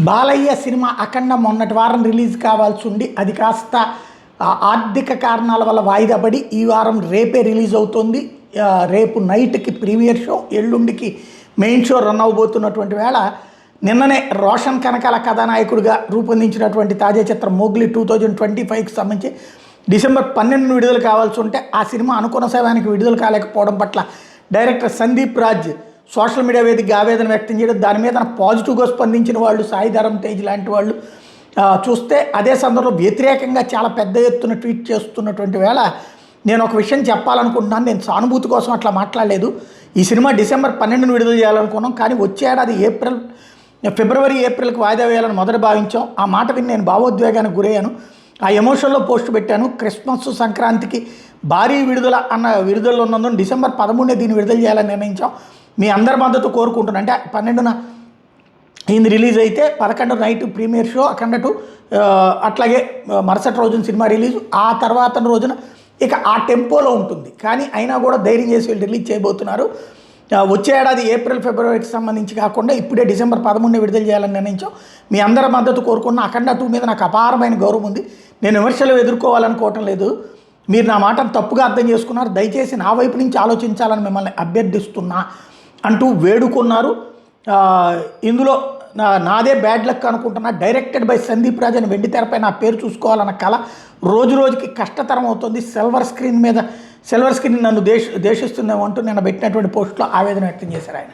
Balayya cinema అఖండ మొన్నటి వారం release కావాల్సి ఉండి అది కాస్త ఆర్థిక కారణాల వల్ల వాయిదా పడి ఈ వారం రేపే రిలీజ్ అవుతుంది. రేపు నైట్కి ప్రీమియర్ షో, ఎల్లుండికి మెయిన్ షో రన్ అవబోతున్నటువంటి వేళ నిన్ననే రోషన్ కనకాల కథానాయకుడిగా రూపొందించినటువంటి తాజా చిత్రం మోగ్లీ 2025కి సంబంధించి డిసెంబర్ 12 విడుదల కావాల్సి ఉంటే ఆ సినిమా అనుకున్న సమయానికి విడుదల కాలేకపోవడం పట్ల director Sandeep Raj social media వేదికగా ఆవేదన వ్యక్తం చేయడం, దాని మీద పాజిటివ్గా స్పందించిన వాళ్ళు సాయి ధరమ్ తేజ్ లాంటి వాళ్ళు చూస్తే అదే సందర్భంలో వ్యతిరేకంగా చాలా పెద్ద ఎత్తున ట్వీట్ చేస్తున్నటువంటి వేళ నేను ఒక విషయం చెప్పాలనుకుంటున్నాను. నేను సానుభూతి కోసం అట్లా మాట్లాడలేదు. ఈ సినిమా డిసెంబర్ 12 విడుదల చేయాలనుకున్నాం, కానీ వచ్చే ఏడాది ఫిబ్రవరి ఏప్రిల్కి వాయిదా వేయాలని మొదట భావించాం. ఆ మాట విని నేను భావోద్వేగానికి గురయ్యాను. ఆ ఎమోషన్లో పోస్ట్ పెట్టాను. క్రిస్మస్ సంక్రాంతికి భారీ విడుదల ఉన్నందున డిసెంబర్ 13 దీన్ని విడుదల చేయాలని నిర్ణయించాం. మీ అందరి మద్దతు కోరుకుంటున్నాను. అంటే 12న ఇది రిలీజ్ అయితే 11 నైట్ ప్రీమియర్ షో అఖండ 2, అట్లాగే మరుసటి రోజున సినిమా రిలీజ్, ఆ తర్వాత రోజున ఇక ఆ టెంపోలో ఉంటుంది. కానీ అయినా కూడా ధైర్యం చేసి వీళ్ళు రిలీజ్ చేయబోతున్నారు. వచ్చే ఏడాది ఏప్రిల్ ఫిబ్రవరికి సంబంధించి కాకుండా ఇప్పుడే డిసెంబర్ 13 విడుదల చేయాలని నిర్ణయించాం. మీ అందరి మద్దతు కోరుకున్న అఖండ 2 మీద నాకు అపారమైన గౌరవం ఉంది. నేను విమర్శలు ఎదుర్కోవాలనుకోవటం లేదు. మీరు నా మాటను తప్పుగా అర్థం చేసుకున్నారు. దయచేసి నా వైపు నుంచి ఆలోచించాలని మిమ్మల్ని అభ్యర్థిస్తున్నా అంటూ వేడుకున్నారు. ఇందులో నాదే బ్యాడ్ లక్ అనుకుంటున్నా. డైరెక్టెడ్ బై సందీప్ రాజ్ అని వెండి తెరపై నా పేరు చూసుకోవాలన్న కళ రోజు రోజుకి కష్టతరం అవుతుంది. సిల్వర్ స్క్రీన్ నన్ను దేశిస్తుందేమో అంటూ నేను పెట్టినటువంటి పోస్టులో ఆవేదన వ్యక్తం చేశారు ఆయన.